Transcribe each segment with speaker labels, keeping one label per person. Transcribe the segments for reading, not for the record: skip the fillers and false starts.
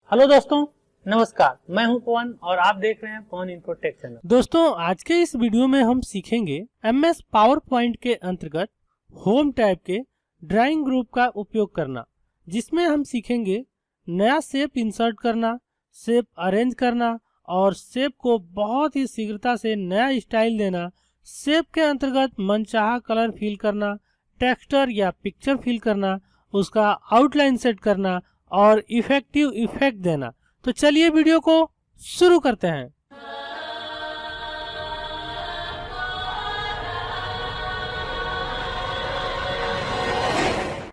Speaker 1: Hello दोस्तों, नमस्कार। मैं हूं पवन और आप देख रहे हैं पवन इन्फो टेक चैनल।
Speaker 2: दोस्तों आज के इस वीडियो में हम सीखेंगे MS पावर पॉइंट के अंतर्गत होम टैब के ड्राइंग ग्रुप का उपयोग करना, जिसमें हम सीखेंगे नया शेप इंसर्ट करना, शेप अरेंज करना और शेप को बहुत ही शीघ्रता से नया स्टाइल देना, शेप के अंतर्गत मनचाहा कलर फिल करना, टेक्सचर या पिक्चर फिल करना, उसका आउटलाइन सेट करना और इफेक्टिव इफेक्ट देना। तो चलिए वीडियो को शुरू करते हैं।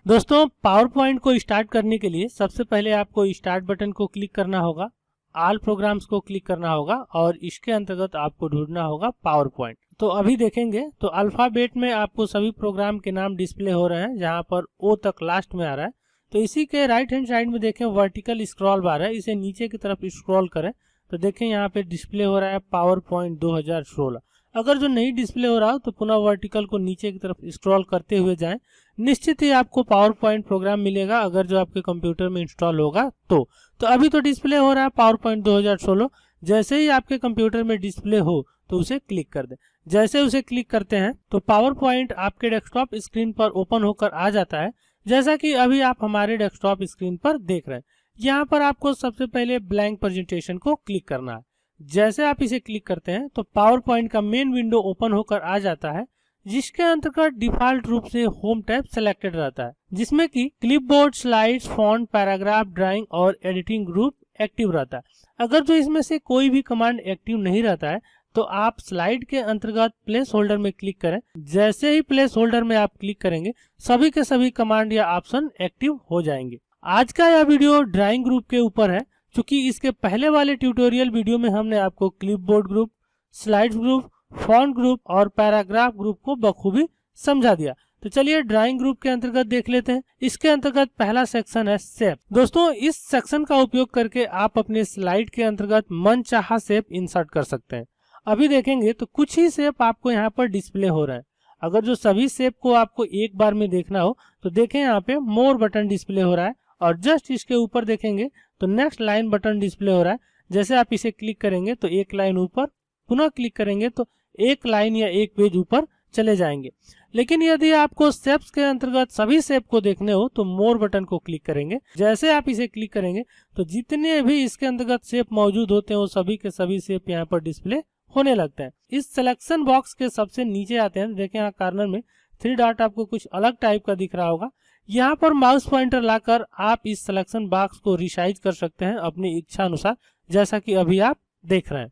Speaker 2: दोस्तों पावर पॉइंट को स्टार्ट करने के लिए सबसे पहले आपको स्टार्ट बटन को क्लिक करना होगा, ऑल प्रोग्राम्स को क्लिक करना होगा और इसके अंतर्गत आपको ढूंढना होगा पावर पॉइंट। तो अभी देखेंगे तो अल्फाबेट में आपको सभी प्रोग्राम के नाम डिस्प्ले हो रहे हैं, जहां पर ओ तक लास्ट में आ रहा है। तो इसी के राइट हैंड साइड में देखें वर्टिकल स्क्रॉल बार है, इसे नीचे की तरफ स्क्रॉल करें तो देखें यहाँ पे डिस्प्ले हो रहा है पावर पॉइंट 2016। अगर जो नहीं डिस्प्ले हो रहा हो तो पुनः वर्टिकल को नीचे की तरफ स्क्रॉल करते हुए जाएं, निश्चित ही आपको पावर पॉइंट प्रोग्राम मिलेगा अगर जो आपके कंप्यूटर में इंस्टॉल होगा तो अभी तो डिस्प्ले हो रहा है पावर पॉइंट 2016। जैसे ही आपके कंप्यूटर में डिस्प्ले हो तो उसे क्लिक कर दें। जैसे उसे क्लिक करते हैं तो पावर पॉइंट आपके डेस्कटॉप स्क्रीन पर ओपन होकर आ जाता है, जैसा कि अभी आप हमारे डेस्कटॉप स्क्रीन पर देख रहे हैं। यहाँ पर आपको सबसे पहले ब्लैंक प्रेजेंटेशन को क्लिक करना है। जैसे आप इसे क्लिक करते हैं तो पावर पॉइंट का मेन विंडो ओपन होकर आ जाता है, जिसके अंतर्गत डिफॉल्ट रूप से होम टैब सेलेक्टेड रहता है, जिसमें कि clipboard, slides, font, paragraph, drawing और एडिटिंग ग्रुप एक्टिव रहता है। अगर जो इसमें से कोई भी कमांड एक्टिव नहीं रहता है तो आप स्लाइड के अंतर्गत प्लेस होल्डर में क्लिक करें। जैसे ही प्लेस होल्डर में आप क्लिक करेंगे सभी के सभी कमांड या ऑप्शन एक्टिव हो जाएंगे। आज का यह वीडियो ड्राइंग ग्रुप के ऊपर है, क्योंकि इसके पहले वाले ट्यूटोरियल वीडियो में हमने आपको clipboard group, slides group, font group और पैराग्राफ ग्रुप को बखूबी समझा दिया। तो चलिए ड्राइंग ग्रुप के अंतर्गत देख लेते हैं। इसके अंतर्गत पहला सेक्शन है शेप। दोस्तों इस सेक्शन का उपयोग करके आप अपने स्लाइड के अंतर्गत मनचाहा शेप इंसर्ट कर सकते हैं। अभी देखेंगे तो कुछ ही शेप आपको यहाँ पर डिस्प्ले हो रहा है। अगर जो सभी शेप को आपको एक बार में देखना हो तो देखें यहाँ पे मोर बटन डिस्प्ले हो रहा है और जस्ट इसके ऊपर देखेंगे तो नेक्स्ट लाइन बटन डिस्प्ले हो रहा है। जैसे आप इसे क्लिक करेंगे तो एक लाइन ऊपर, पुनः क्लिक करेंगे तो एक लाइन या एक पेज ऊपर चले जाएंगे। लेकिन यदि आपको शेप्स के अंतर्गत सभी शेप को देखने हो तो मोर बटन को क्लिक करेंगे। जैसे आप इसे क्लिक करेंगे तो जितने भी इसके अंतर्गत शेप मौजूद होते हैं वो सभी के सभी शेप यहाँ पर डिस्प्ले होने लगते हैं। इस सिलेक्शन बॉक्स के सबसे नीचे आते हैं, देखें यहाँ कॉर्नर में 3 डॉट आपको कुछ अलग टाइप का दिख रहा होगा। यहाँ पर माउस पॉइंटर लाकर आप इस सिलेक्शन बॉक्स को रिसाइज कर सकते हैं अपनी इच्छा अनुसार, जैसा कि अभी आप देख रहे हैं।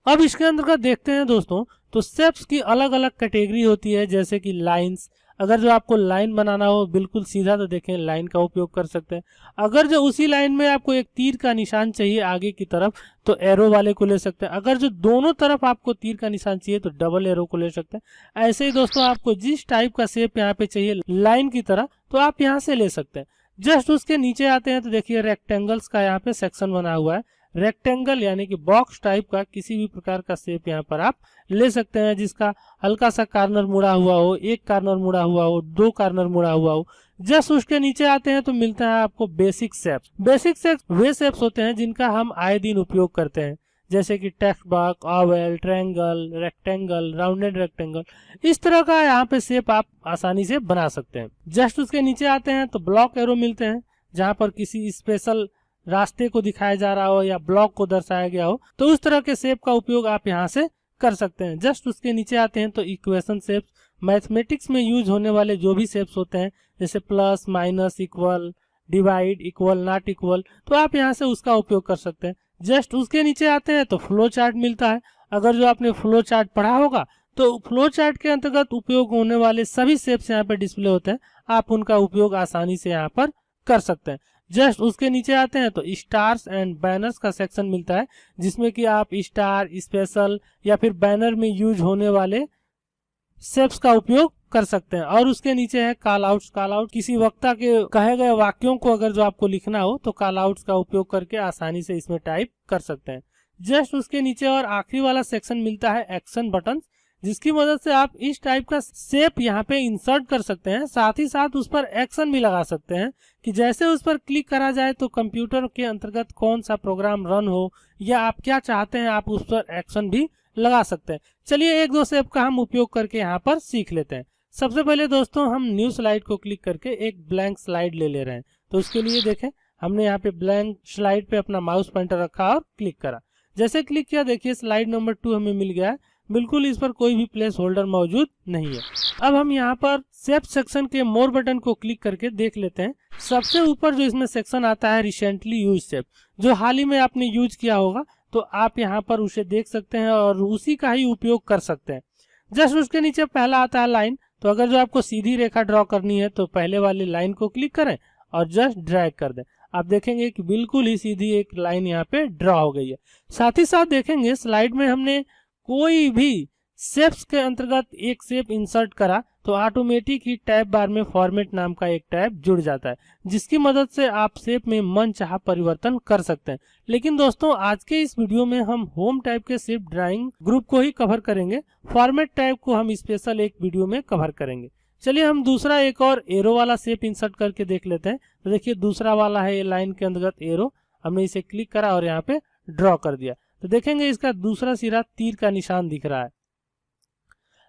Speaker 2: अब इसके अंतर्गत देखते हैं दोस्तों, तो शेप्स की अलग अलग कैटेगरी होती है, जैसे कि लाइंस। अगर जो आपको लाइन बनाना हो बिल्कुल सीधा तो देखें लाइन का उपयोग कर सकते हैं। अगर जो उसी लाइन में आपको एक तीर का निशान चाहिए आगे की तरफ तो एरो वाले को ले सकते हैं। अगर जो दोनों तरफ आपको तीर का निशान चाहिए तो डबल एरो को ले सकते हैं। ऐसे ही दोस्तों आपको जिस टाइप का शेप यहाँ पे चाहिए लाइन की तरह तो आप यहाँ से ले सकते हैं। जस्ट उसके नीचे आते हैं तो देखिए रेक्टेंगल्स का यहाँ पे सेक्शन बना हुआ है। रेक्टेंगल यानी कि बॉक्स टाइप का किसी भी प्रकार का शेप यहाँ पर आप ले सकते हैं, जिसका हल्का सा कॉर्नर मुड़ा हुआ हो, एक कॉर्नर मुड़ा हुआ हो, 2 कॉर्नर मुड़ा हुआ हो। जस्ट उसके नीचे आते हैं तो मिलता है आपको बेसिक शेप्स। बेसिक शेप्स वे शेप्स होते हैं जिनका हम आए दिन उपयोग करते हैं, जैसे कि text box, Oval, triangle, rectangle, rounded rectangle. इस तरह का यहाँ पे शेप आप आसानी से बना सकते हैं। जस्ट उसके नीचे आते हैं तो ब्लॉक एरो मिलते हैं, जहाँ पर किसी स्पेशल रास्ते को दिखाया जा रहा हो या ब्लॉक को दर्शाया गया हो तो उस तरह के शेप का उपयोग आप यहाँ से कर सकते हैं। जस्ट उसके नीचे आते हैं तो इक्वेशन शेप्स, मैथमेटिक्स में यूज होने वाले जो भी शेप्स होते हैं जैसे plus, minus, equal, divide, equal, not equal, तो आप यहाँ से उसका उपयोग कर सकते हैं। जस्ट उसके नीचे आते हैं तो फ्लो चार्ट मिलता है। अगर जो आपने फ्लो चार्ट पढ़ा होगा तो फ्लो चार्ट के अंतर्गत उपयोग होने वाले सभी शेप्स यहाँ पर डिस्प्ले होते हैं, आप उनका उपयोग आसानी से यहाँ पर कर सकते हैं। जस्ट उसके नीचे आते हैं तो स्टार्स एंड बैनर्स का सेक्शन मिलता है, जिसमें कि आप स्टार, स्पेशल या फिर बैनर में यूज होने वाले शेप्स का उपयोग कर सकते हैं। और उसके नीचे है कॉल आउट्स। कॉल आउट किसी वक्ता के कहे गए वाक्यों को अगर जो आपको लिखना हो तो कॉल आउट्स का उपयोग करके आसानी से इसमें टाइप कर सकते हैं। जस्ट उसके नीचे और आखिरी वाला सेक्शन मिलता है एक्शन बटन, जिसकी मदद से आप इस टाइप का शेप यहाँ पे इंसर्ट कर सकते हैं। साथ ही साथ उस पर एक्शन भी लगा सकते हैं कि जैसे उस पर क्लिक करा जाए तो कंप्यूटर के अंतर्गत कौन सा प्रोग्राम रन हो या आप क्या चाहते हैं आप उस पर एक्शन भी लगा सकते हैं। चलिए एक दो शेप का हम उपयोग करके यहाँ पर सीख लेते हैं। सबसे पहले दोस्तों हम न्यू स्लाइड को क्लिक करके एक ब्लैंक स्लाइड ले रहे हैं। तो उसके लिए देखें हमने यहाँ पे ब्लैंक स्लाइड पे अपना माउस पॉइंटर रखा और क्लिक करा। जैसे क्लिक किया देखिए स्लाइड नंबर 2 हमें मिल गया है। बिल्कुल इस पर कोई भी प्लेस होल्डर मौजूद नहीं है। अब हम यहाँ पर शेप सेक्शन के मोर बटन को क्लिक करके देख लेते हैं। सबसे ऊपर जो इसमें सेक्शन आता है रिसेंटली यूज शेप, जो हाल ही में आपने यूज किया होगा, तो आप यहाँ पर उसे देख सकते हैं और उसी का ही उपयोग कर सकते हैं। जस्ट उसके नीचे पहला आता है लाइन। तो अगर जो आपको सीधी रेखा ड्रॉ करनी है तो पहले वाली लाइन को क्लिक करें और जस्ट ड्रैग कर दें। आप देखेंगे कि बिल्कुल ही सीधी एक लाइन यहाँ पे ड्रॉ हो गई है। साथ ही साथ देखेंगे स्लाइड में हमने कोई भी शेप्स के अंतर्गत एक शेप इंसर्ट करा तो ऑटोमेटिक ही टैब बार में फॉर्मेट नाम का एक टैब जुड़ जाता है, जिसकी मदद से आप शेप में मनचाहा परिवर्तन कर सकते हैं। लेकिन दोस्तों आज के इस वीडियो में हम होम टैब के शेप ड्राइंग ग्रुप को ही कवर करेंगे। फॉर्मेट टैब को हम स्पेशल एक वीडियो में कवर करेंगे। चलिए हम दूसरा एक और एरो वाला शेप इंसर्ट करके देख लेते हैं। तो देखिए दूसरा वाला है लाइन के अंतर्गत एरो। हमने इसे क्लिक करा और यहाँ पे ड्रॉ कर दिया। तो देखेंगे इसका दूसरा सिरा तीर का निशान दिख रहा है।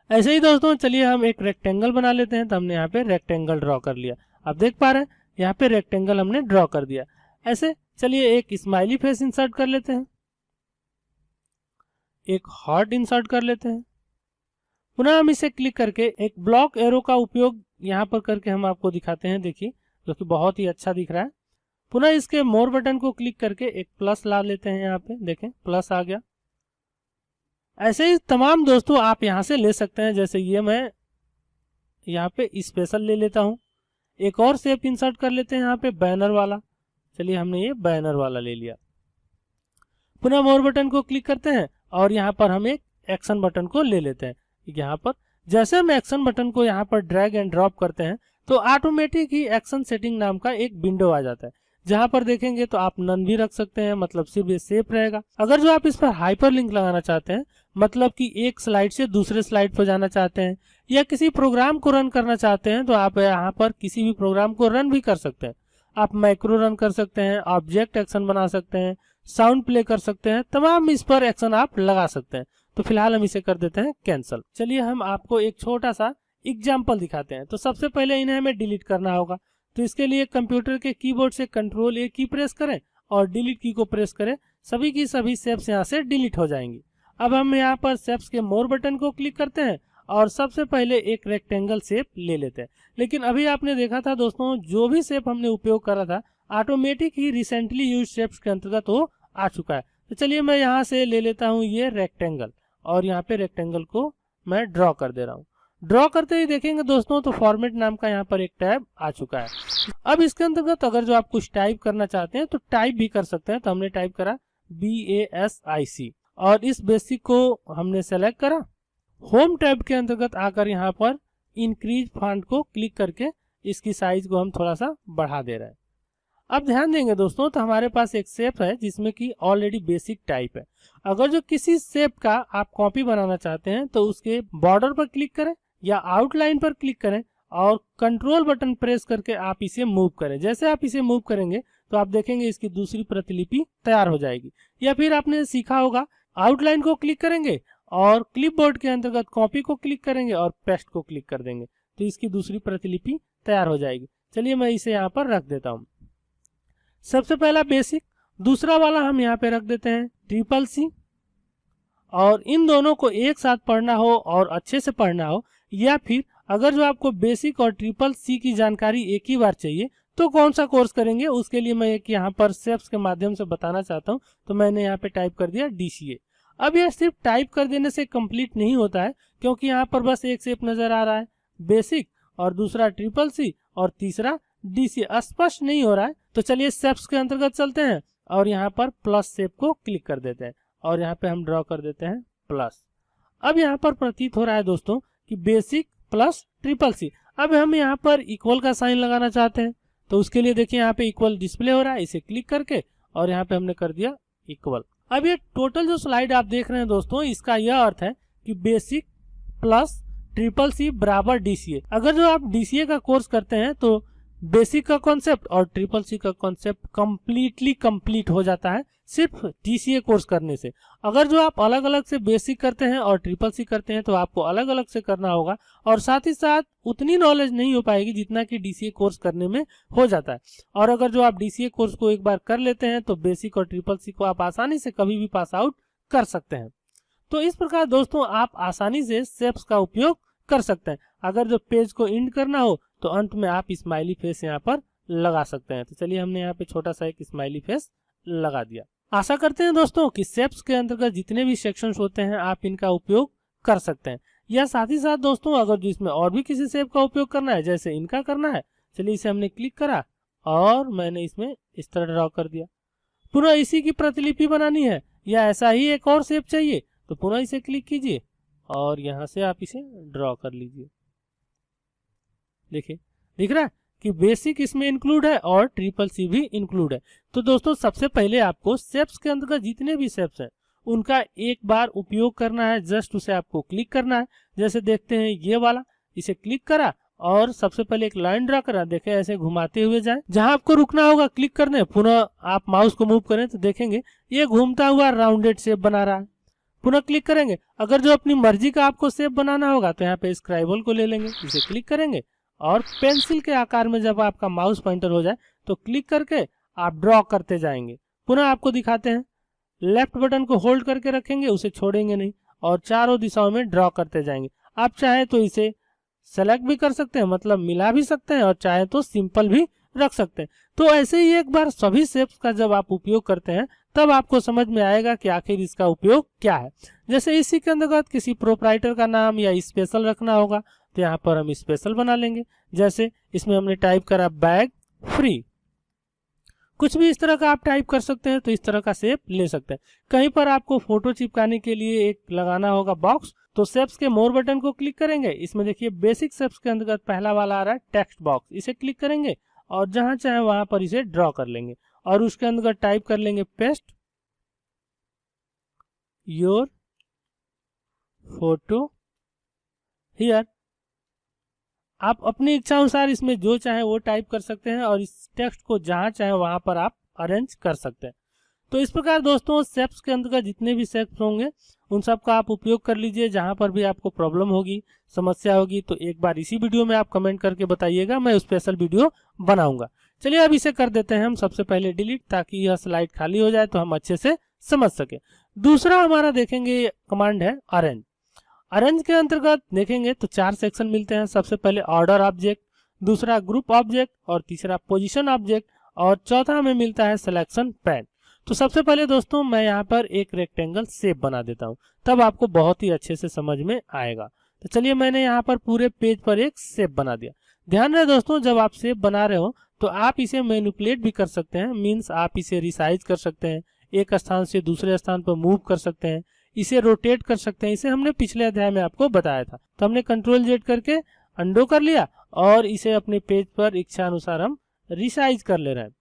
Speaker 2: ऐसे ही दोस्तों चलिए हम एक रेक्टेंगल बना लेते हैं। तो हमने यहाँ पे रेक्टेंगल ड्रॉ कर लिया। आप देख पा रहे हैं यहाँ पे रेक्टेंगल हमने ड्रॉ कर दिया। ऐसे चलिए एक स्माइली फेस इंसर्ट कर लेते हैं, एक हार्ट इंसर्ट कर लेते हैं। पुनः हम इसे क्लिक करके एक ब्लॉक एरो का उपयोग यहाँ पर करके हम आपको दिखाते हैं। देखिए जो कि बहुत ही अच्छा दिख रहा है। पुनः इसके मोर बटन को क्लिक करके एक प्लस ला लेते हैं। यहाँ पे देखें प्लस आ गया। ऐसे ही तमाम दोस्तों आप यहाँ से ले सकते हैं। जैसे ये मैं यहाँ पे स्पेशल ले लेता हूँ। एक और शेप इंसर्ट कर लेते हैं यहाँ पे बैनर वाला। चलिए हमने ये बैनर वाला ले लिया। पुनः मोर बटन को क्लिक करते हैं और यहाँ पर हम एक एक्शन बटन को ले लेते हैं। यहाँ पर जैसे हम एक्शन बटन को यहाँ पर ड्रैग एंड ड्रॉप करते हैं तो ऑटोमेटिक ही एक्शन सेटिंग नाम का एक विंडो आ जाता है, जहां पर देखेंगे तो आप नन भी रख सकते हैं, मतलब सिर्फ ये सेफ रहेगा। अगर जो आप इस पर हाइपर लिंक लगाना चाहते हैं, मतलब कि एक स्लाइड से दूसरे स्लाइड पर जाना चाहते हैं या किसी प्रोग्राम को रन करना चाहते हैं, तो आप यहाँ पर किसी भी प्रोग्राम को रन भी कर सकते हैं। आप मैक्रो रन कर सकते हैं, ऑब्जेक्ट एक्शन बना सकते हैं, साउंड प्ले कर सकते हैं, तमाम इस पर एक्शन आप लगा सकते हैं। तो फिलहाल हम इसे कर देते हैं कैंसिल। चलिए हम आपको एक छोटा सा एग्जाम्पल दिखाते हैं। तो सबसे पहले इन्हें हमें डिलीट करना होगा। तो इसके लिए कंप्यूटर के कीबोर्ड से Ctrl+A की प्रेस करें और डिलीट की को प्रेस करें। सभी की सभी शेप्स यहाँ से डिलीट हो जाएंगी। अब हम यहाँ पर शेप्स के मोर बटन को क्लिक करते हैं और सबसे पहले एक रेक्टेंगल शेप ले लेते हैं। लेकिन अभी आपने देखा था दोस्तों, जो भी शेप हमने उपयोग करा था ऑटोमेटिक ही रिसेंटली यूज शेप्स के अंतर्गत वो आ चुका है। तो चलिए मैं यहाँ से ले लेता हूँ ये रेक्टेंगल और यहाँ पे रेक्टेंगल को मैं ड्रॉ कर दे रहा हूँ। ड्रॉ करते ही देखेंगे दोस्तों तो फॉर्मेट नाम का यहाँ पर एक टैब आ चुका है। अब इसके अंतर्गत अगर जो आप कुछ टाइप करना चाहते हैं तो टाइप भी कर सकते हैं। तो हमने टाइप करा BASIC और इस बेसिक को हमने सेलेक्ट करा। होम टैब के अंतर्गत आकर यहाँ पर इंक्रीज फॉन्ट को क्लिक करके इसकी साइज को हम थोड़ा सा बढ़ा दे रहे हैं। अब ध्यान देंगे दोस्तों तो हमारे पास एक शेप है जिसमें कि ऑलरेडी बेसिक टाइप है। अगर जो किसी शेप का आप कॉपी बनाना चाहते हैं तो उसके बॉर्डर पर क्लिक करें या आउटलाइन पर क्लिक करें और कंट्रोल बटन प्रेस करके आप इसे मूव करें। जैसे आप इसे मूव करेंगे तो आप देखेंगे इसकी दूसरी प्रतिलिपि तैयार हो जाएगी। या फिर आपने सीखा होगा आउटलाइन को क्लिक करेंगे और क्लिपबोर्ड के अंतर्गत कॉपी को क्लिक करेंगे और पेस्ट को क्लिक कर देंगे तो इसकी दूसरी प्रतिलिपि तैयार हो जाएगी। चलिए मैं इसे यहाँ पर रख देता हूँ। सबसे पहला बेसिक, दूसरा वाला हम यहाँ पे रख देते हैं CCC। और इन दोनों को एक साथ पढ़ना हो और अच्छे से पढ़ना हो, या फिर अगर जो आपको बेसिक और CCC की जानकारी एक ही बार चाहिए तो कौन सा कोर्स करेंगे, उसके लिए मैं एक यहाँ पर स्टेप्स के माध्यम से बताना चाहता हूँ। तो मैंने यहाँ पे टाइप कर दिया DCA। अब यह सिर्फ टाइप कर देने से कंप्लीट नहीं होता है, क्योंकि यहाँ पर बस एक शेप नजर आ रहा है बेसिक और दूसरा CCC और तीसरा DCA स्पष्ट नहीं हो रहा है। तो चलिए स्टेप्स के अंतर्गत चलते हैं और यहाँ पर प्लस शेप को क्लिक कर देते हैं और यहाँ पे हम ड्रॉ कर देते हैं प्लस। अब यहाँ पर प्रतीत हो रहा है दोस्तों कि बेसिक प्लस CCC। अब हम यहाँ पर इक्वल का साइन लगाना चाहते हैं तो उसके लिए देखिए यहाँ पे इक्वल डिस्प्ले हो रहा है, इसे क्लिक करके और यहाँ पे हमने कर दिया इक्वल। अब ये टोटल जो स्लाइड आप देख रहे हैं दोस्तों, इसका यह अर्थ है कि बेसिक प्लस ट्रिपल सी बराबर डीसीए। अगर जो आप डीसीए का कोर्स करते हैं तो बेसिक का कॉन्सेप्ट और ट्रिपल सी का कॉन्सेप्ट कंप्लीटली कंप्लीट हो जाता है सिर्फ डीसीए कोर्स करने से। अगर जो आप अलग अलग से बेसिक करते हैं और ट्रिपल सी करते हैं तो आपको अलग अलग से करना होगा और साथ ही साथ उतनी नॉलेज नहीं हो पाएगी जितना कि डीसीए कोर्स करने में हो जाता है। और अगर जो आप डीसीए कोर्स को एक बार कर लेते हैं तो बेसिक और ट्रिपल सी को आप आसानी से कभी भी पास आउट कर सकते हैं। तो इस प्रकार दोस्तों आप आसानी से शेप्स का उपयोग कर सकते हैं। अगर जो पेज को एंड करना हो तो अंत में आप स्माइली फेस यहाँ पर लगा सकते हैं। तो चलिए हमने यहाँ पे छोटा सा एक स्माइली फेस लगा दिया। आशा करते हैं दोस्तों कि शेप्स के अंतर्गत जितने भी सेक्शंस होते हैं आप इनका उपयोग कर सकते हैं। या साथ ही साथ दोस्तों अगर जो इसमें और भी किसी शेप का उपयोग करना है, जैसे इनका करना है, चलिए इसे हमने क्लिक करा और मैंने इसमें इस तरह ड्रॉ कर दिया। पुनः इसी की प्रतिलिपि बनानी है या ऐसा ही एक और शेप चाहिए तो पुनः इसे क्लिक कीजिए और यहाँ से आप इसे ड्रॉ कर लीजिए। देखिए दिख रहा है कि बेसिक इसमें इंक्लूड है और ट्रिपल सी भी इंक्लूड है। तो दोस्तों सबसे पहले आपको शेप्स के अंतर्गत जितने भी शेप्स हैं उनका एक बार उपयोग करना है। जस्ट उसे आपको क्लिक करना है। जैसे देखते हैं ये वाला, इसे क्लिक करा और सबसे पहले एक लाइन ड्रा करा। देखें ऐसे घुमाते हुए जाए, जहां आपको रुकना होगा क्लिक करने, पुनः आप माउस को मूव करें तो देखेंगे ये घूमता हुआ राउंडेड शेप बना रहा है। पुनः क्लिक करेंगे। अगर जो अपनी मर्जी का आपको शेप बनाना होगा तो यहाँ पे स्क्राइबल को ले लेंगे, इसे क्लिक करेंगे और पेंसिल के आकार में जब आपका माउस पॉइंटर हो जाए तो क्लिक करके आप ड्रॉ करते जाएंगे। पुनः आपको दिखाते हैं, लेफ्ट बटन को होल्ड करके रखेंगे, उसे छोड़ेंगे नहीं और चारों दिशाओं में ड्रॉ करते जाएंगे। आप चाहे तो इसे सेलेक्ट भी कर सकते हैं, मतलब मिला भी सकते हैं, और चाहे तो सिंपल भी रख सकते हैं। तो ऐसे ही एक बार सभी शेप्स का जब आप उपयोग करते हैं तब आपको समझ में आएगा कि आखिर इसका उपयोग क्या है। जैसे इसी के अंतर्गत किसी प्रोप्राइटर का नाम या स्पेशल रखना होगा तो यहाँ पर हम स्पेशल बना लेंगे। जैसे इसमें हमने टाइप करा बैग फ्री, कुछ भी इस तरह का आप टाइप कर सकते हैं तो इस तरह का शेप ले सकते हैं। कहीं पर आपको फोटो चिपकाने के लिए एक लगाना होगा बॉक्स, तो शेप्स के मोर बटन को क्लिक करेंगे। इसमें देखिए बेसिक शेप्स के अंतर्गत पहला वाला आ रहा है टेक्स्ट बॉक्स, इसे क्लिक करेंगे और जहां चाहे वहां पर इसे ड्रॉ कर लेंगे और उसके अंदर टाइप कर लेंगे पेस्ट योर फोटो हियर। आप अपनी इच्छा अनुसार इसमें जो चाहे वो टाइप कर सकते हैं और इस टेक्स्ट को जहां चाहे वहां पर आप अरेंज कर सकते हैं। तो इस प्रकार दोस्तों शेप्स के अंतर्गत जितने भी शेप्स होंगे उन सब का आप उपयोग कर लीजिए। जहां पर भी आपको प्रॉब्लम होगी, समस्या होगी तो एक बार इसी वीडियो में आप कमेंट करके बताइएगा, मैं स्पेशल वीडियो बनाऊंगा। चलिए अब इसे कर देते हैं हम सबसे पहले डिलीट, ताकि यह स्लाइड खाली हो जाए तो हम अच्छे से समझ सके। दूसरा हमारा देखेंगे कमांड है अरेंज। अरेंज के अंतर्गत देखेंगे तो 4 सेक्शन मिलते हैं। सबसे पहले ऑर्डर ऑब्जेक्ट, दूसरा ग्रुप ऑब्जेक्ट और तीसरा पोजीशन ऑब्जेक्ट और चौथा हमें मिलता है सिलेक्शन पैन। तो सबसे पहले दोस्तों मैं यहाँ पर एक रेक्टेंगल शेप बना देता हूँ, तब आपको बहुत ही अच्छे से समझ में आएगा। तो चलिए मैंने यहाँ पर पूरे पेज पर एक शेप बना दिया। ध्यान रहे दोस्तों, जब आप शेप बना रहे हो तो आप इसे मैनिपुलेट भी कर सकते हैं, मीन्स आप इसे रिसाइज कर सकते हैं, एक स्थान से दूसरे स्थान पर मूव कर सकते हैं, इसे रोटेट कर सकते हैं। इसे हमने पिछले अध्याय में आपको बताया था। तो हमने कंट्रोल जेड करके अंडो कर लिया और इसे अपने पेज पर इच्छा अनुसार हम रिसाइज कर ले रहे हैं।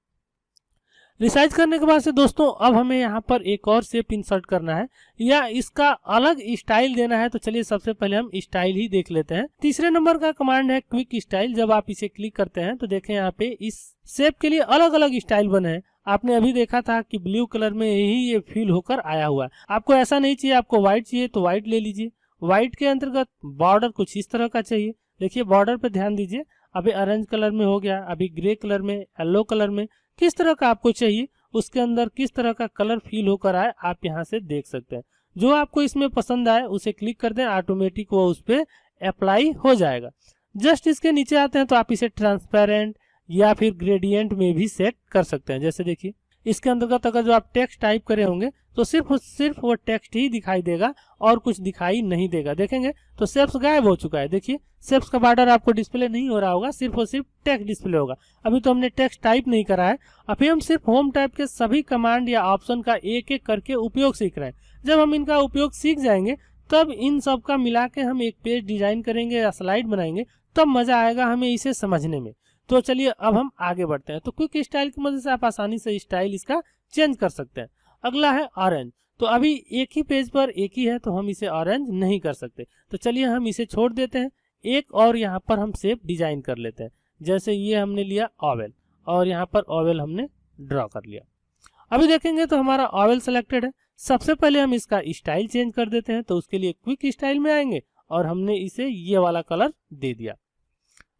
Speaker 2: रिसाइज करने के बाद से दोस्तों अब हमें यहाँ पर एक और शेप इंसर्ट करना है या इसका अलग स्टाइल देना है। तो चलिए सबसे पहले हम स्टाइल ही देख लेते हैं। तीसरे नंबर का कमांड है क्विक स्टाइल। जब आप इसे क्लिक करते हैं तो देखें यहाँ पे इस शेप के लिए अलग अलग स्टाइल बने हैं। आपने अभी देखा था कि ब्लू कलर में ही ये फिल होकर आया हुआ है। आपको ऐसा नहीं चाहिए, आपको व्हाइट चाहिए तो व्हाइट ले लीजिए। व्हाइट के अंतर्गत बॉर्डर कुछ इस तरह का चाहिए। देखिए बॉर्डर पे ध्यान दीजिए, अभी ऑरेंज कलर में हो गया, अभी ग्रे कलर में, येलो कलर में, किस तरह का आपको चाहिए उसके अंदर किस तरह का कलर फील होकर आए आप यहाँ से देख सकते हैं। जो आपको इसमें पसंद आए उसे क्लिक कर दें, ऑटोमेटिक वो उस पर अप्लाई हो जाएगा। जस्ट इसके नीचे आते हैं तो आप इसे ट्रांसपेरेंट या फिर ग्रेडियंट में भी सेट कर सकते हैं। जैसे देखिए इसके अंतर्गत अगर जो आप टेक्स्ट टाइप करे होंगे तो सिर्फ वो टेक्स्ट ही दिखाई देगा और कुछ दिखाई नहीं देगा। देखेंगे तो शेप्स गायब हो चुका है। देखिए शेप्स का बॉर्डर आपको डिस्प्ले नहीं हो रहा होगा, सिर्फ और सिर्फ टेक्स्ट डिस्प्ले होगा। अभी तो हमने टेक्स्ट टाइप नहीं करा है, अभी हम सिर्फ होम टाइप के सभी कमांड या ऑप्शन का एक एक करके उपयोग सीख रहे हैं। जब हम इनका उपयोग सीख जाएंगे तब इन सब का मिला के हम एक पेज डिजाइन करेंगे या स्लाइड बनाएंगे, तब मजा आएगा हमें इसे समझने में। तो चलिए अब हम आगे बढ़ते हैं। तो क्विक स्टाइल की मदद से आप आसानी से स्टाइल इसका चेंज कर सकते हैं। अगला है ऑरेंज। तो अभी एक ही पेज पर एक ही है तो हम इसे ऑरेंज नहीं कर सकते। तो चलिए हम इसे छोड़ देते हैं, एक और यहाँ पर हम शेप डिजाइन कर लेते हैं। जैसे ये हमने लिया ओवल और यहाँ पर ओवल हमने ड्रॉ कर लिया। अभी देखेंगे तो हमारा ओवल सिलेक्टेड है। सबसे पहले हम इसका स्टाइल चेंज कर देते हैं, तो उसके लिए क्विक स्टाइल में आएंगे और हमने इसे ये वाला कलर दे दिया।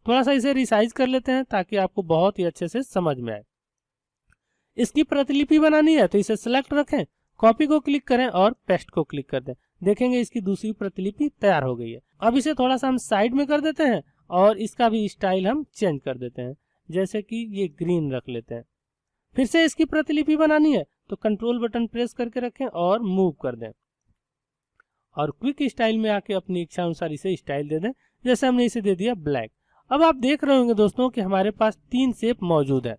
Speaker 2: थोड़ा सा इसे रिसाइज कर लेते हैं ताकि आपको बहुत ही अच्छे से समझ में आए। इसकी प्रतिलिपि बनानी है तो इसे सिलेक्ट रखें, कॉपी को क्लिक करें और पेस्ट को क्लिक कर दें। देखेंगे इसकी दूसरी प्रतिलिपि तैयार हो गई है। अब इसे थोड़ा सा हम साइड में कर देते हैं और इसका भी स्टाइल हम चेंज कर देते हैं, जैसे कि ये ग्रीन रख लेते हैं। फिर से इसकी प्रतिलिपि बनानी है तो कंट्रोल बटन प्रेस करके रखें और मूव कर दें और क्विक स्टाइल में आके अपनी इच्छा अनुसार इसे स्टाइल दे दें। जैसे हमने इसे दे दिया ब्लैक। अब आप देख रहे होंगे दोस्तों कि हमारे पास 3 शेप मौजूद है,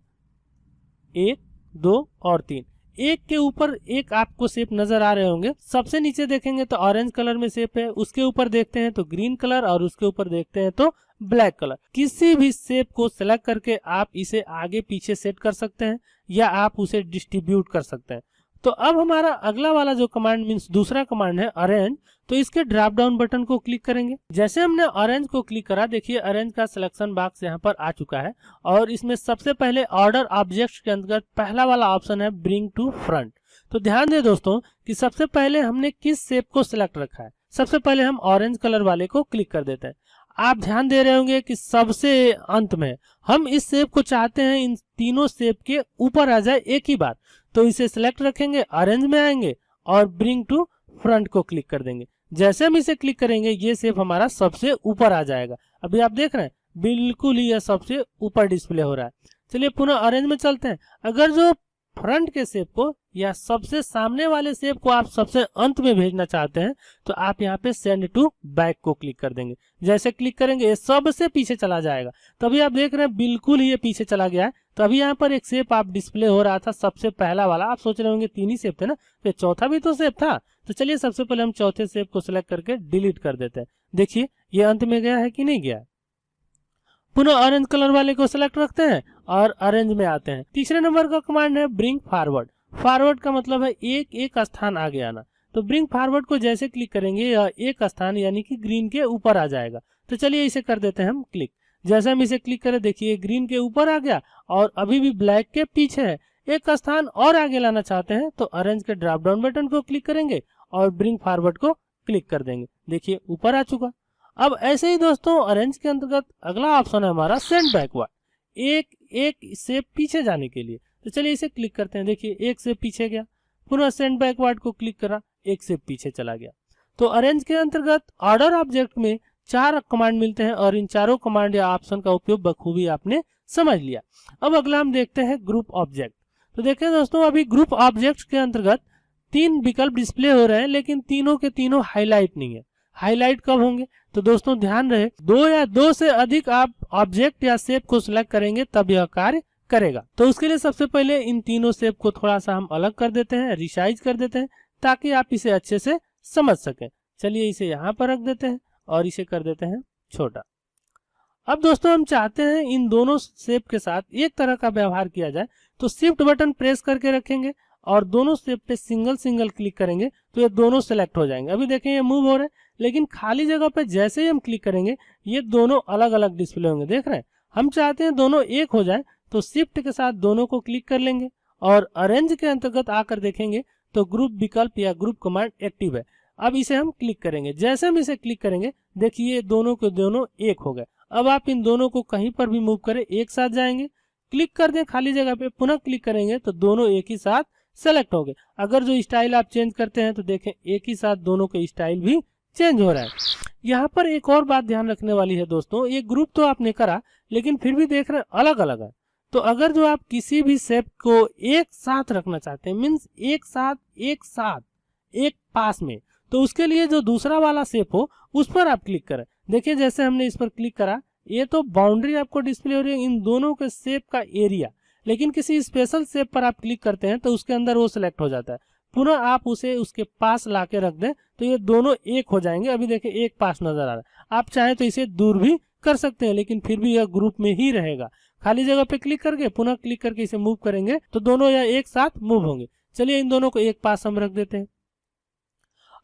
Speaker 2: 1, 2 और 3। एक के ऊपर एक आपको शेप नजर आ रहे होंगे। सबसे नीचे देखेंगे तो ऑरेंज कलर में शेप है, उसके ऊपर देखते हैं तो ग्रीन कलर और उसके ऊपर देखते हैं तो ब्लैक कलर। किसी भी शेप को सिलेक्ट करके आप इसे आगे पीछे सेट कर सकते हैं या आप उसे डिस्ट्रीब्यूट कर सकते हैं। तो अब हमारा अगला वाला जो कमांड मीन्स दूसरा कमांड है अरेंज। तो इसके ड्रॉप डाउन बटन को क्लिक करेंगे। जैसे हमने अरेंज को क्लिक करा, देखिए अरेंज का सिलेक्शन बॉक्स यहाँ पर आ चुका है और इसमें सबसे पहले ऑर्डर ऑब्जेक्ट्स के अंतर्गत पहला वाला ऑप्शन है ब्रिंग टू फ्रंट। तो ध्यान दें दोस्तों कि सबसे पहले हमने किस शेप को सिलेक्ट रखा है। सबसे पहले हम ऑरेंज कलर वाले को क्लिक कर देते हैं। आप ध्यान दे रहे होंगे कि सबसे अंत में हम इस शेप को चाहते हैं इन तीनों शेप के ऊपर आ जाए एक ही बार। तो इसे सिलेक्ट रखेंगे, ऑरेंज में आएंगे और ब्रिंग टू फ्रंट को क्लिक कर देंगे। जैसे हम इसे क्लिक करेंगे ये शेप हमारा सबसे ऊपर आ जाएगा। अभी आप देख रहे हैं बिल्कुल ही यह सबसे ऊपर डिस्प्ले हो रहा है। चलिए पुनः ऑरेंज में चलते हैं। अगर जो फ्रंट के शेप को या सबसे सामने वाले शेप को आप सबसे अंत में भेजना चाहते हैं तो आप यहाँ पे सेंड टू बैक को क्लिक कर देंगे। जैसे क्लिक करेंगे ये सबसे पीछे चला जाएगा। तभी आप देख रहे हैं बिल्कुल ही ये पीछे चला गया है। तो अभी यहाँ पर एक शेप आप डिस्प्ले हो रहा था सबसे पहला वाला। आप सोच रहे होंगे 3 ही शेप थे ना, तो चौथा भी तो शेप था। तो चलिए सबसे पहले हम चौथे शेप को सिलेक्ट करके डिलीट कर देते हैं। देखिए ये अंत में गया है कि नहीं गया। पुनः ऑरेंज कलर वाले को सिलेक्ट रखते हैं और ऑरेंज में आते हैं। तीसरे नंबर का कमांड है ब्रिंग फॉरवर्ड। फॉरवर्ड का मतलब है एक एक स्थान आगे आना। तो ब्रिंग फॉरवर्ड को जैसे क्लिक करेंगे यह एक स्थान यानी कि ग्रीन के ऊपर आ जाएगा। तो चलिए इसे कर देते हैं हम क्लिक। जैसे हम इसे क्लिक करें देखिए ग्रीन के ऊपर आ गया और अभी भी ब्लैक के पीछे है। एक स्थान और आगे लाना चाहते हैं तो ऑरेंज के ड्रॉप डाउन बटन को क्लिक करेंगे और ब्रिंग फॉरवर्ड को क्लिक कर देंगे। देखिए ऊपर आ चुका। अब ऐसे ही दोस्तों ऑरेंज के अंतर्गत अगला ऑप्शन है हमारा सेंड बैकवर्ड, एक एक शेप पीछे जाने के लिए। तो चलिए इसे क्लिक करते हैं। देखिए एक शेप पीछे गया, पुनः सेंड बैकवर्ड को क्लिक करा, एक शेप पीछे चला गया। तो ऑरेंज के अंतर्गत ऑर्डर ऑब्जेक्ट में 4 कमांड मिलते हैं और इन चारों कमांड या ऑप्शन का उपयोग बखूबी आपने समझ लिया। अब अगला हम देखते हैं ग्रुप ऑब्जेक्ट। तो देखें दोस्तों अभी ग्रुप ऑब्जेक्ट के अंतर्गत 3 विकल्प डिस्प्ले हो रहे हैं लेकिन तीनों के तीनों हाईलाइट नहीं है। हाईलाइट कब होंगे तो दोस्तों ध्यान रहे 2 या 2 से अधिक आप ऑब्जेक्ट या शेप को सिलेक्ट करेंगे तब यह कार्य करेगा। तो उसके लिए सबसे पहले इन तीनों शेप को थोड़ा सा हम अलग कर देते हैं, रिसाइज कर देते हैं ताकि आप इसे अच्छे से समझ सकें। चलिए इसे यहाँ पर रख देते हैं और इसे कर देते हैं छोटा। अब दोस्तों हम चाहते हैं इन दोनों शेप के साथ एक तरह का व्यवहार किया जाए। तो शिफ्ट बटन प्रेस करके रखेंगे और दोनों शेप पे सिंगल सिंगल क्लिक करेंगे तो ये दोनों सेलेक्ट हो जाएंगे। अभी देखें ये मूव हो रहे हैं लेकिन खाली जगह पे जैसे ही हम क्लिक करेंगे ये दोनों अलग अलग डिस्प्ले होंगे। देख रहे हैं हम चाहते हैं दोनों एक हो जाए तो शिफ्ट के साथ दोनों को क्लिक कर लेंगे और अरेंज के अंतर्गत आकर देखेंगे तो ग्रुप विकल्प या ग्रुप कमांड एक्टिव है। अब इसे हम क्लिक करेंगे। जैसे हम इसे क्लिक करेंगे देखिए दोनों के दोनों एक हो गए। अब आप इन दोनों को कहीं पर भी मूव करें एक साथ जाएंगे, क्लिक कर दें खाली जगह पे, पुनः क्लिक करेंगे तो दोनों एक ही साथ सेलेक्ट हो गए। अगर जो स्टाइल आप चेंज करते हैं तो देखें एक ही साथ दोनों के स्टाइल भी चेंज हो रहा है। यहाँ पर एक और बात ध्यान रखने वाली है दोस्तों, ये ग्रुप तो आपने करा लेकिन फिर भी देख रहे हैं अलग अलग है। तो अगर जो आप किसी भी शेप को एक साथ रखना चाहते हैं मीन्स एक साथ एक पास में, तो उसके लिए जो दूसरा वाला शेप हो उस पर आप क्लिक करें। देखिए जैसे हमने इस पर क्लिक करा ये तो बाउंड्री आपको डिस्प्ले हो रही है इन दोनों के शेप का एरिया, लेकिन किसी स्पेशल शेप पर आप क्लिक करते हैं तो उसके अंदर वो सिलेक्ट हो जाता है। पुनः आप उसे उसके पास ला के रख दें तो ये दोनों एक हो जाएंगे। अभी देखिए एक पास नजर आ रहा है। आप चाहें तो इसे दूर भी कर सकते हैं लेकिन फिर भी यह ग्रुप में ही रहेगा। खाली जगह पे क्लिक करके पुनः क्लिक करके इसे मूव करेंगे तो दोनों यह एक साथ मूव होंगे। चलिए इन दोनों को एक पास हम रख देते हैं।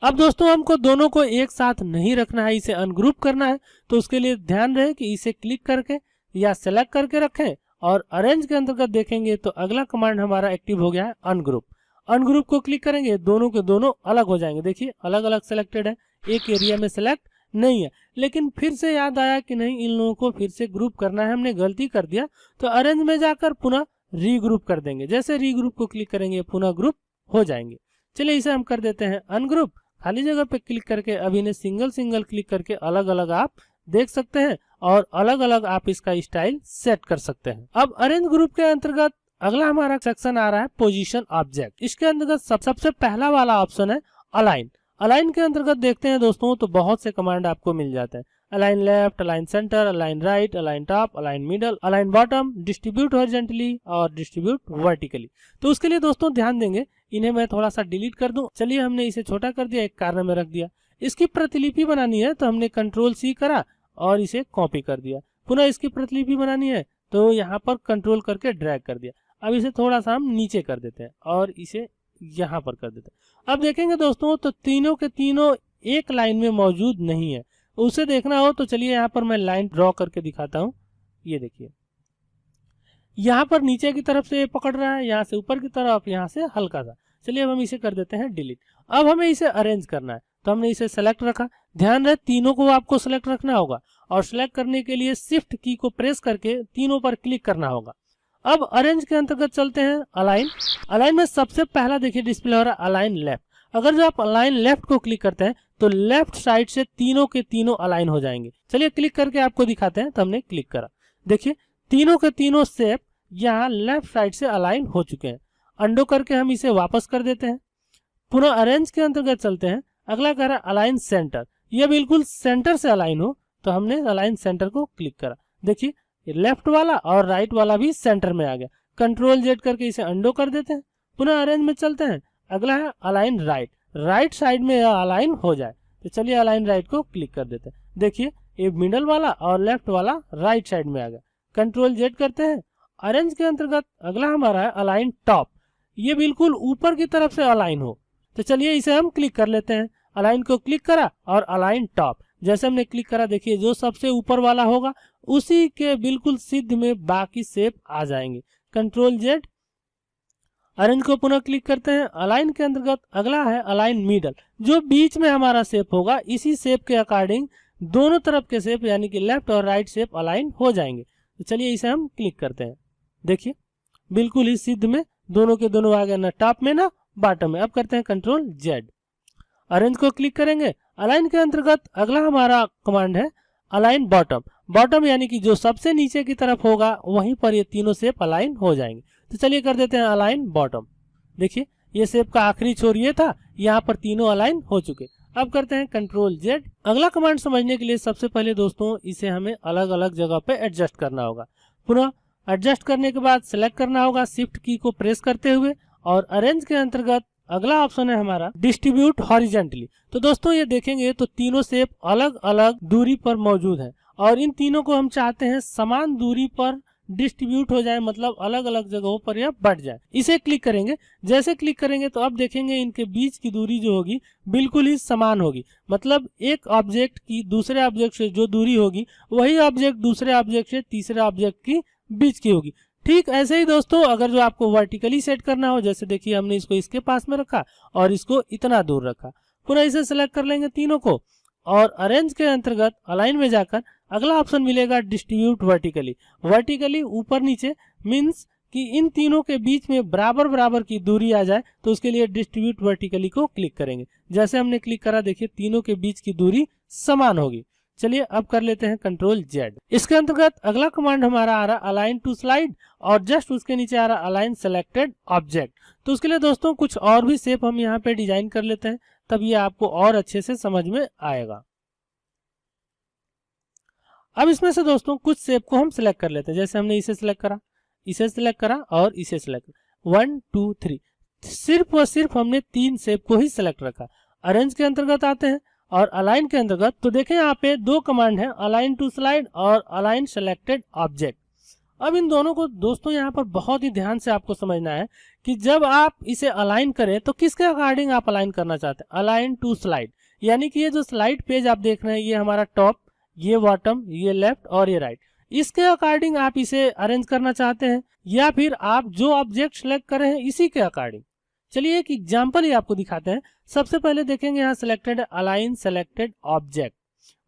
Speaker 2: अब दोस्तों हमको दोनों को एक साथ नहीं रखना है, इसे अनग्रुप करना है। तो उसके लिए ध्यान रहे कि इसे क्लिक करके या सेलेक्ट करके रखें और अरेंज के अंतर्गत देखेंगे तो अगला कमांड हमारा एक्टिव हो गया है अनग्रुप। अनग्रुप को क्लिक करेंगे, दोनों के दोनों अलग हो जाएंगे। देखिए अलग अलग सिलेक्टेड है, एक एरिया में सिलेक्ट नहीं है। लेकिन फिर से याद आया कि नहीं, इन लोगों को फिर से ग्रुप करना है, हमने गलती कर दिया। तो अरेंज में जाकर पुनः रीग्रुप कर देंगे। जैसे रीग्रुप को क्लिक करेंगे पुनः ग्रुप हो जाएंगे। चलिए इसे हम कर देते हैं अनग्रुप। खाली जगह पे क्लिक करके अब इन्हें सिंगल सिंगल क्लिक करके अलग अलग आप देख सकते हैं और अलग अलग आप इसका स्टाइल सेट कर सकते हैं। अब अरेंज ग्रुप के अंतर्गत अगला हमारा सेक्शन आ रहा है पोजीशन ऑब्जेक्ट। इसके अंतर्गत सबसे पहला वाला ऑप्शन है अलाइन। अलाइन के अंतर्गत देखते हैं दोस्तों तो बहुत से कमांड आपको मिल जाते हैं। Align left, align centre, align right, align top, align middle, align bottom, distribute horizontally और डिस्ट्रीब्यूट वर्टिकली। तो उसके लिए दोस्तों ध्यान देंगे, इन्हें मैं थोड़ा सा डिलीट कर दूं। चलिए हमने इसे छोटा कर दिया, एक कार्नर में रख दिया। इसकी प्रतिलिपि बनानी है तो हमने कंट्रोल सी करा और इसे कॉपी कर दिया। पुनः इसकी प्रतिलिपि बनानी है तो यहाँ पर कंट्रोल करके ड्रैग कर दिया। अब इसे थोड़ा सा हम नीचे कर देते हैं और इसे यहाँ पर कर देते हैं। अब देखेंगे दोस्तों तो तीनों के तीनों एक लाइन में मौजूद नहीं है। उसे देखना हो तो चलिए यहाँ पर मैं लाइन ड्रॉ करके दिखाता हूँ। ये देखिए यहाँ पर नीचे की तरफ से पकड़ रहा है, यहाँ से ऊपर की तरफ, यहाँ से हल्का सा। चलिए अब हम इसे कर देते हैं डिलीट। अब हमें इसे अरेंज करना है तो हमने इसे सेलेक्ट रखा। ध्यान रहे तीनों को आपको सेलेक्ट रखना होगा और सेलेक्ट करने के लिए शिफ्ट की को प्रेस करके तीनों पर क्लिक करना होगा। अब अरेंज के अंतर्गत चलते हैं अलाइन। अलाइन में सबसे पहला देखिए डिस्प्ले हो रहा है अलाइन लेफ्ट। अगर जो आप अलाइन लेफ्ट को क्लिक करते हैं तो लेफ्ट साइड से तीनों के तीनों अलाइन हो जाएंगे। चलिए क्लिक करके आपको दिखाते हैं। तो हमने क्लिक करा, देखिए तीनों के तीनों शेप यहाँ लेफ्ट साइड से अलाइन हो चुके हैं। अंडो करके हम इसे वापस कर देते हैं। पुनः अरेंज के अंतर्गत चलते हैं। अगला कह रहा है अलाइन सेंटर। यह बिल्कुल सेंटर से अलाइन हो तो हमने अलाइन सेंटर को क्लिक करा। देखिए लेफ्ट वाला और राइट वाला भी सेंटर में आ गया। कंट्रोल जेड करके इसे अंडो कर देते हैं। पुनः अरेंज में चलते हैं। अगला है अलाइन राइट। राइट साइड में अलाइन हो जाए तो चलिए अलाइन राइट को क्लिक कर देते हैं। देखिए ये मिडल वाला और लेफ्ट वाला राइट साइड में आ गया। कंट्रोल जेड करते हैं। अरेंज के अंतर्गत अगला हमारा है अलाइन टॉप। ये बिल्कुल ऊपर की तरफ से अलाइन हो तो चलिए इसे हम क्लिक कर लेते हैं। अलाइन को क्लिक करा और अलाइन टॉप। जैसे हमने क्लिक करा देखिए जो सबसे ऊपर वाला होगा उसी के बिल्कुल सिद्ध में बाकी शेप आ जाएंगे। Control Z. अरेंज को पुनः क्लिक करते हैं। अलाइन के अंतर्गत अगला है अलाइन मिडल। जो बीच में हमारा शेप होगा इसी शेप के अकॉर्डिंग दोनों तरफ के शेप यानी कि लेफ्ट और राइट शेप अलाइन हो जाएंगे। तो चलिए इसे हम क्लिक करते हैं। देखिए बिल्कुल ही सिद्ध में दोनों के दोनों आ गए, ना टॉप में ना बॉटम में। अब करते हैं कंट्रोल जेड। अरेंज को क्लिक करेंगे। अलाइन के अंतर्गत अगला हमारा कमांड है अलाइन बॉटम। बॉटम यानी कि जो सबसे नीचे की तरफ होगा वहीं पर ये तीनों शेप अलाइन हो जाएंगे। तो चलिए कर देते हैं अलाइन बॉटम। देखिए ये शेप का आखिरी छोर ये था, यहाँ पर तीनों अलाइन हो चुके। अब करते हैं कंट्रोल जेड। अगला कमांड समझने के लिए सबसे पहले दोस्तों इसे हमें अलग अलग जगह पे एडजस्ट करना होगा। पुनः एडजस्ट करने के बाद सिलेक्ट करना होगा शिफ्ट की को प्रेस करते हुए और अरेंज के अंतर्गत अगला ऑप्शन है हमारा डिस्ट्रीब्यूट हॉरिजॉन्टली। तो दोस्तों ये देखेंगे तो तीनों शेप अलग अलग दूरी पर मौजूद है और इन तीनों को हम चाहते हैं समान दूरी पर डिस्ट्रीब्यूट हो जाए, मतलब अलग अलग जगहों पर यह बढ़ जाए। इसे क्लिक करेंगे। जैसे क्लिक करेंगे तो अब देखेंगे इनके बीच की दूरी जो होगी बिल्कुल ही समान होगी। मतलब एक ऑब्जेक्ट की दूसरे ऑब्जेक्ट से जो दूरी होगी वही ऑब्जेक्ट दूसरे ऑब्जेक्ट से तीसरे ऑब्जेक्ट की बीच की होगी। ठीक ऐसे ही दोस्तों अगर जो आपको वर्टिकली सेट करना हो, जैसे देखिए हमने इसको इसके पास में रखा और इसको इतना दूर रखा। पुनः इसे सेलेक्ट कर लेंगे तीनों को और अरेंज के अंतर्गत अलाइन में जाकर अगला ऑप्शन मिलेगा डिस्ट्रीब्यूट वर्टिकली। वर्टिकली ऊपर नीचे मीन्स कि इन तीनों के बीच में बराबर बराबर की दूरी आ जाए तो उसके लिए डिस्ट्रीब्यूट वर्टिकली को क्लिक करेंगे। जैसे हमने क्लिक करा देखिए तीनों के बीच की दूरी समान होगी। चलिए अब कर लेते हैं कंट्रोल जेड। इसके अंतर्गत अगला कमांड हमारा आ रहा अलाइन टू स्लाइड और जस्ट उसके नीचे आ रहा अलाइन सेलेक्टेड ऑब्जेक्ट। तो उसके लिए दोस्तों कुछ और भी शेप हम यहाँ पे डिजाइन कर लेते हैं, तब ये आपको और अच्छे से समझ में आएगा। अब इसमें से दोस्तों कुछ शेप को हम सिलेक्ट कर लेते हैं। जैसे हमने इसे सिलेक्ट करा, इसे सिलेक्ट करा और इसे सिलेक्ट करा। 1 2 3 सिर्फ और सिर्फ हमने 3 शेप को ही सिलेक्ट रखा। अरेंज के अंतर्गत आते हैं और अलाइन के अंतर्गत तो देखें यहाँ पे 2 कमांड है, अलाइन टू स्लाइड और अलाइन सेलेक्टेड ऑब्जेक्ट। अब इन दोनों को दोस्तों यहाँ पर बहुत ही ध्यान से आपको समझना है कि जब आप इसे अलाइन करें तो किसके अकॉर्डिंग आप अलाइन करना चाहते हैं। अलाइन टू स्लाइड, यानी कि ये जो स्लाइड पेज आप देख रहे हैं, ये हमारा टॉप, ये बॉटम, ये लेफ्ट और ये राइट, इसके अकॉर्डिंग आप इसे अरेंज करना चाहते हैं, या फिर आप जो ऑब्जेक्ट सेलेक्ट करे हैं इसी के अकॉर्डिंग। चलिए एक एग्जांपल ही आपको दिखाते हैं। सबसे पहले देखेंगे यहाँ सिलेक्टेड अलाइन सेलेक्टेड ऑब्जेक्ट,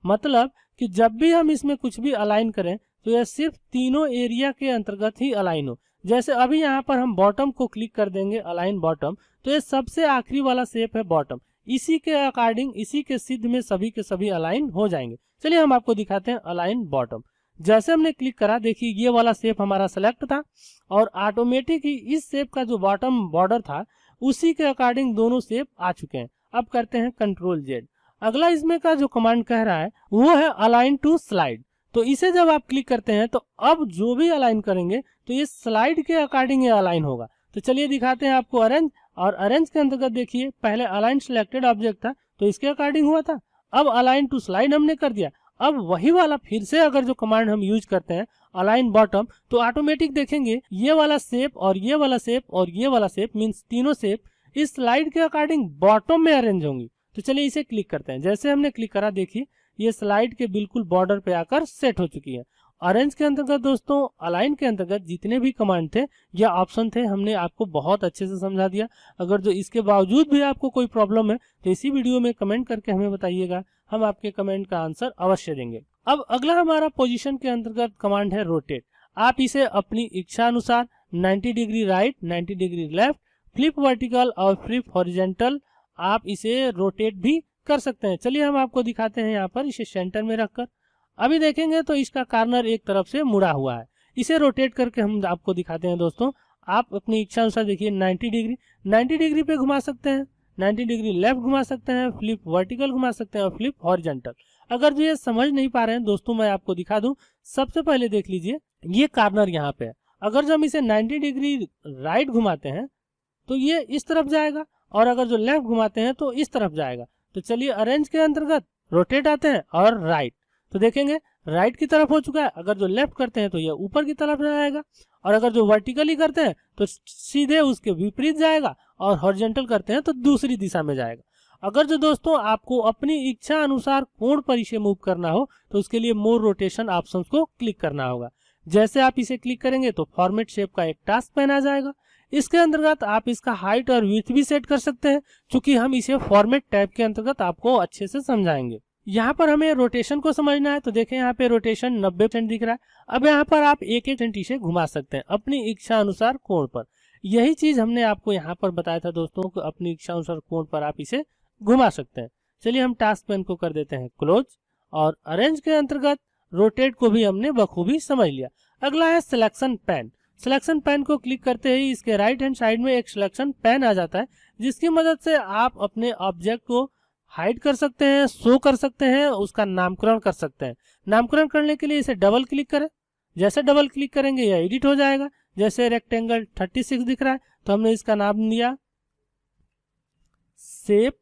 Speaker 2: मतलब कि जब भी हम इसमें कुछ भी अलाइन करें तो यह सिर्फ तीनों एरिया के अंतर्गत ही अलाइन हो। जैसे अभी यहाँ पर हम बॉटम को क्लिक कर देंगे, अलाइन बॉटम, तो ये सबसे आखिरी वाला शेप है बॉटम, इसी के अकॉर्डिंग, इसी के सिद्ध में सभी के सभी अलाइन हो जाएंगे। चलिए हम आपको दिखाते हैं अलाइन बॉटम। जैसे हमने क्लिक करा, देखिए ये वाला शेप हमारा सेलेक्ट था और ऑटोमेटिक ही इस शेप का जो बॉटम बॉर्डर था उसी के अकॉर्डिंग दोनों शेप आ चुके हैं। अब करते हैं कंट्रोल जेड। अगला इसमें का जो कमांड कह रहा है वो है अलाइन टू स्लाइड। तो इसे जब आप क्लिक करते हैं तो अब जो भी अलाइन करेंगे तो ये स्लाइड के अकॉर्डिंग ये अलाइन होगा। तो चलिए दिखाते हैं आपको अरेंज, और अरेंज के अंतर्गत देखिए पहले अलाइन सिलेक्टेड ऑब्जेक्ट था तो इसके अकॉर्डिंग हुआ था, अब अलाइन टू स्लाइड हमने कर दिया। अब वही वाला फिर से अगर जो कमांड हम यूज करते हैं अलाइन बॉटम, तो ऑटोमेटिक देखेंगे ये वाला शेप और ये वाला शेप और ये वाला शेप, मींस तीनों शेप इस स्लाइड के अकॉर्डिंग बॉटम में अरेंज होंगी। तो चलिए इसे क्लिक करते हैं। जैसे हमने क्लिक करा, देखिए ये स्लाइड के बिल्कुल बॉर्डर पे आकर सेट हो चुकी है। अरेंज के अंतर्गत दोस्तों, अलाइन के अंतर्गत जितने भी कमांड थे या ऑप्शन थे, हमने आपको बहुत अच्छे से समझा दिया। अगर जो इसके बावजूद भी आपको कोई प्रॉब्लम है तो इसी वीडियो में कमेंट करके हमें बताइएगा, हम आपके कमेंट का आंसर अवश्य देंगे। अब अगला हमारा पोजीशन के अंतर्गत कमांड है रोटेट। आप इसे अपनी इच्छा अनुसार 90 degree right, 90 degree left, flip vertical और फ्लिप हॉरिजॉन्टल आप इसे रोटेट भी कर सकते हैं। चलिए हम आपको दिखाते हैं यहाँ पर इसे सेंटर में रखकर। अभी देखेंगे तो इसका कॉर्नर एक तरफ से मुड़ा हुआ है, इसे रोटेट करके हम आपको दिखाते हैं दोस्तों। आप अपनी इच्छा अनुसार देखिए 90 डिग्री पे घुमा सकते हैं, 90 डिग्री लेफ्ट घुमा सकते हैं, फ्लिप वर्टिकल घुमा सकते हैं और फ्लिप हॉरिजॉन्टल। अगर जो ये समझ नहीं पा रहे हैं दोस्तों, मैं आपको दिखा दूं। सबसे पहले देख लीजिए ये कॉर्नर यहाँ पे है, अगर जो हम इसे 90 डिग्री राइट घुमाते हैं तो ये इस तरफ जाएगा, और अगर जो लेफ्ट घुमाते हैं तो इस तरफ जाएगा। तो चलिए अरेंज के अंतर्गत रोटेट आते हैं और राइट, तो देखेंगे राइट की तरफ हो चुका है। अगर जो लेफ्ट करते हैं तो ये ऊपर की तरफ जाएगा, और अगर जो वर्टिकली करते हैं तो सीधे उसके विपरीत जाएगा, और हॉरिजॉन्टल करते हैं तो दूसरी दिशा में जाएगा। अगर जो दोस्तों आपको अपनी इच्छा अनुसार कोण पर इसे मूव करना हो तो उसके लिए मोर रोटेशन ऑप्शन को क्लिक करना होगा। जैसे आप इसे क्लिक करेंगे तो फॉर्मेट शेप का एक टास्क पैन आ जाएगा। इसके अंतर्गत आप इसका हाइट और विड्थ भी सेट कर सकते हैं, क्योंकि हम इसे फॉर्मेट टैब के अंतर्गत आपको अच्छे से समझाएंगे। यहाँ पर हमें रोटेशन को समझना है, तो देखें यहाँ पे रोटेशन 90% दिख रहा है। अब यहाँ पर आप एक इसे घुमा सकते हैं अपनी इच्छा अनुसार कोण पर। यही चीज हमने आपको यहाँ पर बताया था दोस्तों को, अपनी इच्छा अनुसार कोण पर आप इसे घुमा सकते हैं। चलिए हम टास्क पेन को कर देते हैं क्लोज, और अरेंज के अंतर्गत रोटेट को भी हमने बखूबी समझ लिया। अगला है सिलेक्शन पेन। सिलेक्शन पेन को क्लिक करते ही इसके राइट हैंड साइड में एक सिलेक्शन पेन आ जाता है, जिसकी मदद से आप अपने ऑब्जेक्ट को हाइड कर सकते हैं, शो कर सकते हैं, उसका नामकरण कर सकते हैं। नामकरण करने के लिए इसे डबल क्लिक करें। जैसे डबल क्लिक करेंगे यह एडिट हो जाएगा। जैसे रेक्टेंगल 36 दिख रहा है तो हमने इसका नाम दिया शेप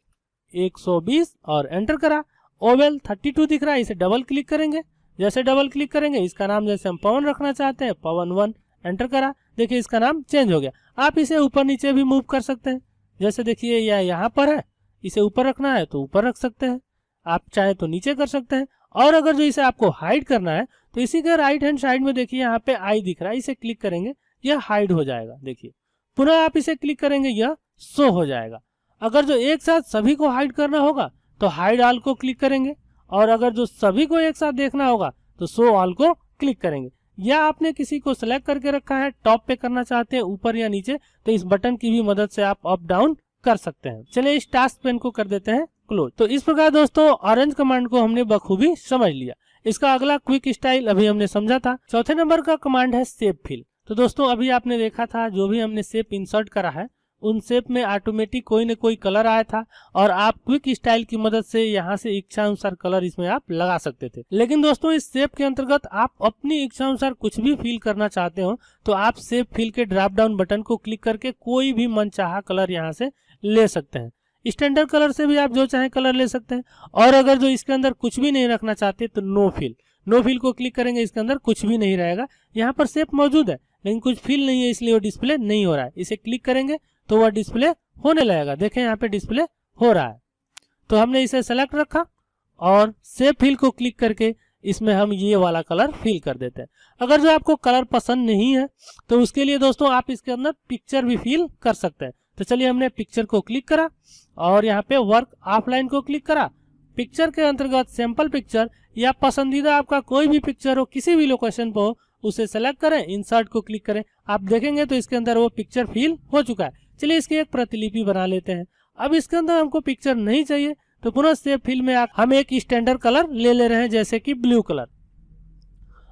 Speaker 2: 120 और एंटर करा। ओवल 32 दिख रहा है, इसे डबल क्लिक करेंगे। जैसे डबल क्लिक करेंगे इसका नाम, जैसे हम पवन रखना चाहते हैं, पवन 1, एंटर करा। देखिए इसका नाम चेंज हो गया। आप इसे ऊपर नीचे भी मूव कर सकते हैं। जैसे देखिए यह यहाँ पर है, इसे ऊपर रखना है तो ऊपर रख सकते हैं, आप चाहे तो नीचे कर सकते हैं। और अगर जो इसे आपको हाइड करना है तो इसी के राइट हैंड साइड में देखिए यहाँ पे आई दिख रहा है, इसे क्लिक करेंगे यह हाइड हो जाएगा। देखिए पुनः आप इसे क्लिक करेंगे यह शो हो जाएगा। अगर जो एक साथ सभी को हाइड करना होगा तो हाइड ऑल को क्लिक करेंगे, और अगर जो सभी को एक साथ देखना होगा तो शो ऑल को क्लिक करेंगे। या आपने किसी को सिलेक्ट करके रखा है, टॉप पे करना चाहते हैं ऊपर या नीचे, तो इस बटन की भी मदद से आप अप डाउन कर सकते हैं। चलिए इस टास्क पेन को कर देते हैं क्लोज। तो इस प्रकार दोस्तों ऑरेंज कमांड को हमने बखूबी समझ लिया। इसका अगला क्विक स्टाइल अभी हमने समझा था। चौथे नंबर का कमांड है शेप फिल। तो दोस्तों अभी आपने देखा था जो भी हमने शेप इंसर्ट करा है उन शेप में ऑटोमेटिक कोई न कोई कलर आया था, और आप क्विक स्टाइल की मदद से यहाँ से इच्छा अनुसार कलर इसमें आप लगा सकते थे। लेकिन दोस्तों इस शेप के अंतर्गत आप अपनी इच्छा अनुसार कुछ भी फिल करना चाहते हो तो आप शेप फिल के ड्रॉप डाउन बटन को क्लिक करके कोई भी मनचाहा कलर यहाँ से ले सकते हैं। स्टैंडर्ड कलर से भी आप जो चाहे कलर ले सकते हैं। और अगर जो इसके अंदर कुछ भी नहीं रखना चाहते तो नो फिल, नो फिल को क्लिक करेंगे, इसके अंदर कुछ भी नहीं रहेगा। यहाँ पर शेप मौजूद है लेकिन कुछ फिल नहीं है, इसलिए वो डिस्प्ले नहीं हो रहा है। इसे क्लिक करेंगे तो वह डिस्प्ले होने लगेगा। देखें यहाँ पे डिस्प्ले हो रहा है। तो हमने इसे सेलेक्ट रखा और शेप फिल को क्लिक करके इसमें हम ये वाला कलर फिल कर देते हैं। अगर जो आपको कलर पसंद नहीं है तो उसके लिए दोस्तों आप इसके अंदर पिक्चर भी फिल कर सकते हैं। तो चलिए हमने पिक्चर को क्लिक करा और यहाँ पे वर्क ऑफलाइन को क्लिक करा। पिक्चर के अंतर्गत सैंपल पिक्चर या पसंदीदा आपका कोई भी पिक्चर हो, किसी भी लोकेशन पर हो, उसे सेलेक्ट करें, इंसर्ट को क्लिक करें। आप देखेंगे तो इसके अंदर वो पिक्चर फिल हो चुका है। चलिए इसकी एक प्रतिलिपि बना लेते हैं। अब इसके अंदर हमको पिक्चर नहीं चाहिए तो पुनः शेप फिल में हम एक स्टैंडर्ड कलर ले रहे हैं, जैसे कि ब्लू कलर।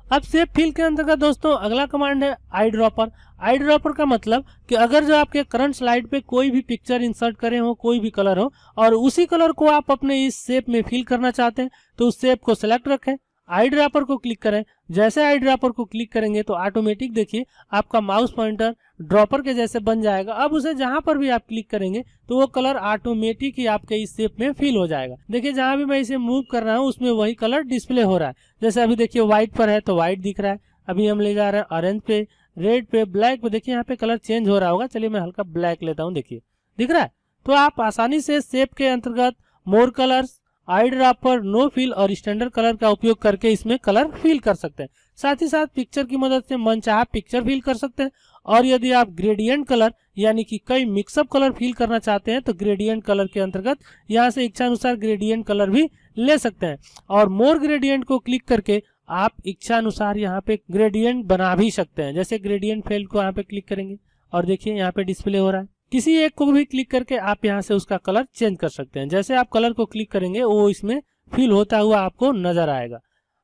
Speaker 2: अब शेप फिल के अंतर्गत दोस्तों अगला कमांड है आई ड्रॉपर। आई ड्रॉपर का मतलब कि अगर जो आपके करंट स्लाइड पे कोई भी पिक्चर इंसर्ट करे हो, कोई भी कलर हो, और उसी कलर को आप अपने इस शेप में फिल करना चाहते हैं तो उस शेप को सिलेक्ट रखें, आई ड्रॉपर को क्लिक करें। जैसे आई ड्रॉपर को क्लिक करेंगे तो ऑटोमेटिक देखिए आपका माउस पॉइंटर ड्रॉपर के जैसे बन जाएगा। अब उसे जहां पर भी आप क्लिक करेंगे तो वो कलर ऑटोमेटिक ही आपके इस शेप में फिल हो जाएगा। देखिए जहां भी मैं इसे मूव कर रहा हूं उसमें वही कलर डिस्प्ले हो रहा है। जैसे अभी देखिए व्हाइट पर है तो व्हाइट दिख रहा है, अभी हम ले जा रहे हैं ऑरेंज पे, रेड पे, ब्लैक पे। देखिए यहाँ पे कलर चेंज हो रहा होगा। चलिए मैं हल्का ब्लैक लेता हूँ, देखिए दिख रहा है। तो आप आसानी से शेप के अंतर्गत more colours, eye dropper, no fill और स्टैंडर्ड कलर का उपयोग करके इसमें कलर फिल कर सकते हैं। साथ ही साथ पिक्चर की मदद से मनचाहा पिक्चर फिल कर सकते हैं। और यदि आप ग्रेडियंट कलर यानी कि कई मिक्सअप कलर फिल करना चाहते हैं तो ग्रेडियंट कलर के अंतर्गत यहाँ से इच्छानुसार ग्रेडियंट कलर भी ले सकते हैं। और मोर ग्रेडियंट को क्लिक करके आप इच्छानुसार यहाँ पे ग्रेडियंट बना भी सकते हैं। जैसे ग्रेडियंट फील्ड को यहाँ पे क्लिक करेंगे और देखिए यहाँ पे डिस्प्ले हो रहा है। किसी एक को भी क्लिक करके आप यहाँ से उसका कलर चेंज कर सकते हैं। जैसे आप कलर को क्लिक करेंगे वो इसमें फिल होता हुआ आपको नजर आएगा।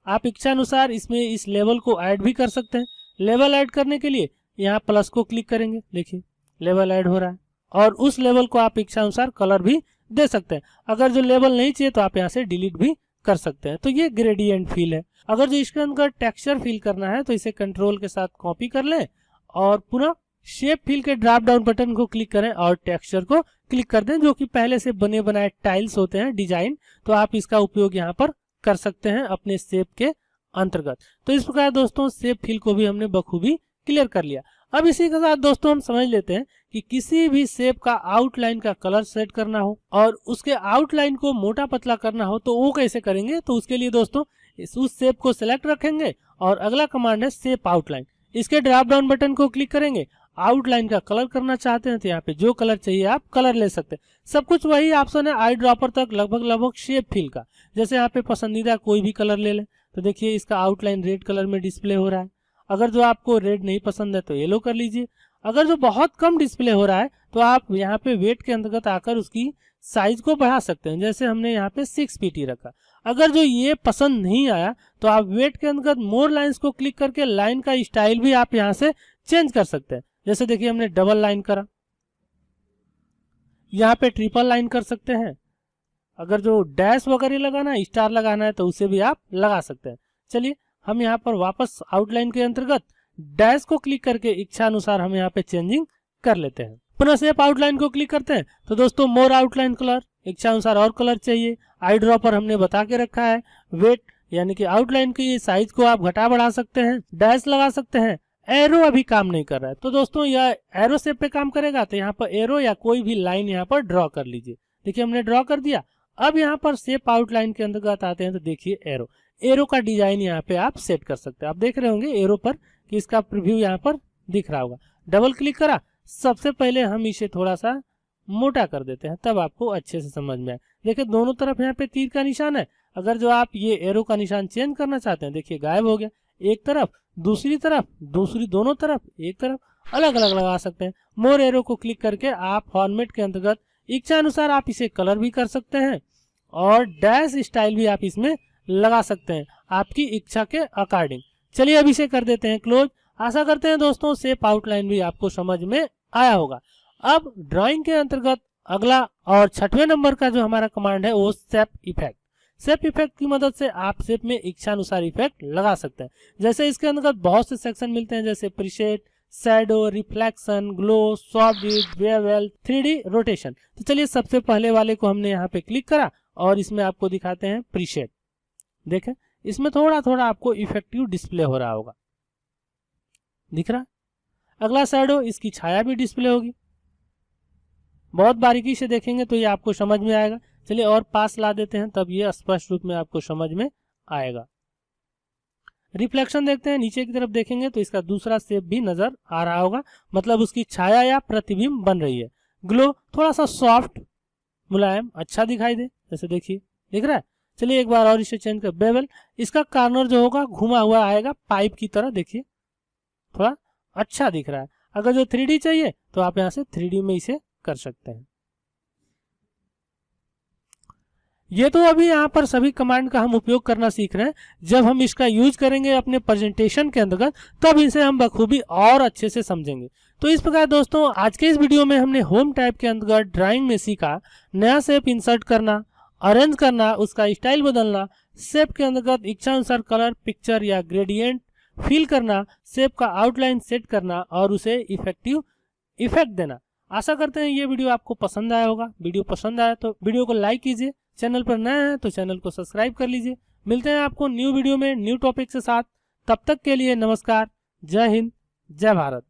Speaker 2: आप इच्छानुसार इसमें इस लेवल को ऐड भी कर सकते हैं। लेवल ऐड करने के लिए यहाँ प्लस को क्लिक करेंगे, देखिए लेवल ऐड हो रहा है। और उस लेवल को आप इच्छानुसार कलर भी दे सकते हैं। अगर जो लेवल नहीं चाहिए तो आप यहाँ से डिलीट भी कर सकते हैं। तो ये ग्रेडियंट फिल है। अगर जो इसके अंदर टेक्सचर फिल करना है तो इसे कंट्रोल के साथ कॉपी कर लें और पुनः शेप फिल के ड्रॉप डाउन बटन को क्लिक करें और टेक्सचर को क्लिक कर दें, जो कि पहले से बने बनाए टाइल्स होते हैं, डिजाइन। तो आप इसका उपयोग यहाँ पर कर सकते हैं अपने शेप के अंतर्गत। तो इस प्रकार दोस्तों शेप फिल को भी हमने बखूबी क्लियर कर लिया। अब इसी के साथ दोस्तों हम समझ लेते हैं कि किसी भी शेप का आउटलाइन का कलर सेट करना हो और उसके आउटलाइन को मोटा पतला करना हो तो वो कैसे करेंगे। तो उसके लिए दोस्तों उस शेप को सिलेक्ट रखेंगे और अगला कमांड है शेप आउटलाइन। इसके ड्रॉप डाउन बटन को क्लिक करेंगे। आउटलाइन का कलर करना चाहते हैं तो यहाँ पे जो कलर चाहिए आप कलर ले सकते हैं। सब कुछ वही ऑप्शन है आई ड्रॉपर तक लगभग शेप फिल का। जैसे यहाँ पे पसंदीदा कोई भी कलर ले लें तो देखिए इसका आउटलाइन रेड कलर में डिस्प्ले हो रहा है। अगर जो आपको रेड नहीं पसंद है तो येलो कर लीजिए। अगर जो बहुत कम डिस्प्ले हो रहा है तो आप यहाँ पे वेट के अंतर्गत आकर उसकी साइज को बढ़ा सकते हैं। जैसे हमने यहाँ पे 6 pt रखा। अगर जो ये पसंद नहीं आया तो आप वेट के अंतर्गत मोर लाइंस को क्लिक करके लाइन का स्टाइल भी आप यहाँ से चेंज कर सकते हैं। जैसे देखिए हमने डबल लाइन करा, यहाँ पे ट्रिपल लाइन कर सकते हैं। अगर जो डैश वगैरह लगाना है, स्टार लगाना है तो उसे भी आप लगा सकते हैं। चलिए हम यहाँ पर वापस आउटलाइन के अंतर्गत डैश को क्लिक करके इच्छा अनुसार हम यहाँ पे चेंजिंग कर लेते हैं। पुनः शेप आउटलाइन को क्लिक करते हैं तो दोस्तों मोर आउटलाइन कलर, इच्छा अनुसार और कलर चाहिए। आई ड्रॉपर हमने बता के रखा है। वेट यानी कि आउटलाइन की साइज को आप घटा बढ़ा सकते हैं, डैश लगा सकते हैं। एरो अभी काम नहीं कर रहा है तो दोस्तों यह एरो शेप पे काम करेगा तो यहाँ पर एरो या कोई भी लाइन यहाँ पर ड्रॉ कर लीजिए। देखिए हमने ड्रॉ कर दिया। अब यहाँ पर शेप आउटलाइन के अंतर्गत आते हैं तो देखिए एरो का डिजाइन यहाँ पे आप सेट कर सकते हैं। आप देख रहे होंगे एरो पर कि इसका प्रीव्यू यहाँ पर दिख रहा होगा। डबल क्लिक करा, सबसे पहले हम इसे थोड़ा सा मोटा कर देते हैं तब आपको अच्छे से समझ में आए। देखिए दोनों तरफ यहाँ पे तीर का निशान है। अगर जो आप ये एरो का निशान चेंज करना चाहते हैं देखिए गायब हो गया। एक तरफ, दूसरी तरफ, दूसरी, दोनों तरफ, एक तरफ अलग अलग लगा सकते हैं। मोर एरो को क्लिक करके आप फॉर्मेट के अंतर्गत इच्छा अनुसार आप इसे कलर भी कर सकते हैं और डैश स्टाइल भी आप इसमें लगा सकते हैं आपकी इच्छा के अकॉर्डिंग। चलिए अब इसे कर देते हैं क्लोज। आशा करते हैं दोस्तों शेप आउटलाइन भी आपको समझ में आया होगा। अब ड्राइंग के अंतर्गत अगला और 6वें नंबर का जो हमारा कमांड है वो शेप इफेक्ट। शेप इफेक्ट की मदद से आप शेप में इच्छानुसार इफेक्ट लगा सकते हैं। जैसे इसके अंतर्गत बहुत से सेक्शन मिलते हैं, जैसे preset, shadow, reflection, glow, soft, bevel, 3D rotation. तो चलिए सबसे पहले वाले को हमने यहाँ पे क्लिक करा और इसमें आपको दिखाते हैं प्रीसेट। देखें इसमें थोड़ा थोड़ा आपको इफेक्टिव डिस्प्ले हो रहा होगा, दिख रहा। अगला शैडो, इसकी छाया भी डिस्प्ले होगी। बहुत बारीकी से देखेंगे तो ये आपको समझ में आएगा। चलिए और पास ला देते हैं, तब ये स्पष्ट रूप में आपको समझ में आएगा। रिफ्लेक्शन देखते हैं, नीचे की तरफ देखेंगे तो इसका दूसरा शेप भी नजर आ रहा होगा, मतलब उसकी छाया या प्रतिबिंब बन रही है। ग्लो, थोड़ा सा सॉफ्ट, मुलायम, अच्छा दिखाई दे, जैसे देखिए दिख रहा है। चलिए एक बार और इसे चेंज कर। बेवल, इसका कार्नर जो होगा घुमा हुआ आएगा पाइप की तरह, देखिए थोड़ा अच्छा दिख रहा है। अगर जो 3D चाहिए तो आप यहाँ से 3D में इसे कर सकते हैं। ये तो अभी यहाँ पर सभी कमांड का हम उपयोग करना सीख रहे हैं। जब हम इसका यूज करेंगे अपने प्रेजेंटेशन के अंतर्गत, तब इसे हम बखूबी और अच्छे से समझेंगे। तो इस प्रकार दोस्तों आज के इस वीडियो में हमने होम टाइप के अंतर्गत ड्राइंग में सीखा नया शेप इंसर्ट करना, अरेंज करना, उसका स्टाइल बदलना, शेप के अंतर्गत इच्छा अनुसार कलर, पिक्चर या ग्रेडियंट फिल करना, शेप का आउटलाइन सेट करना और उसे इफेक्टिव इफेक्ट देना। आशा करते हैं ये वीडियो आपको पसंद आया होगा। वीडियो पसंद आया तो वीडियो को लाइक कीजिए, चैनल पर नए हैं तो चैनल को सब्सक्राइब कर लीजिए। मिलते हैं आपको न्यू वीडियो में न्यू टॉपिक के साथ। तब तक के लिए नमस्कार, जय हिंद, जय भारत।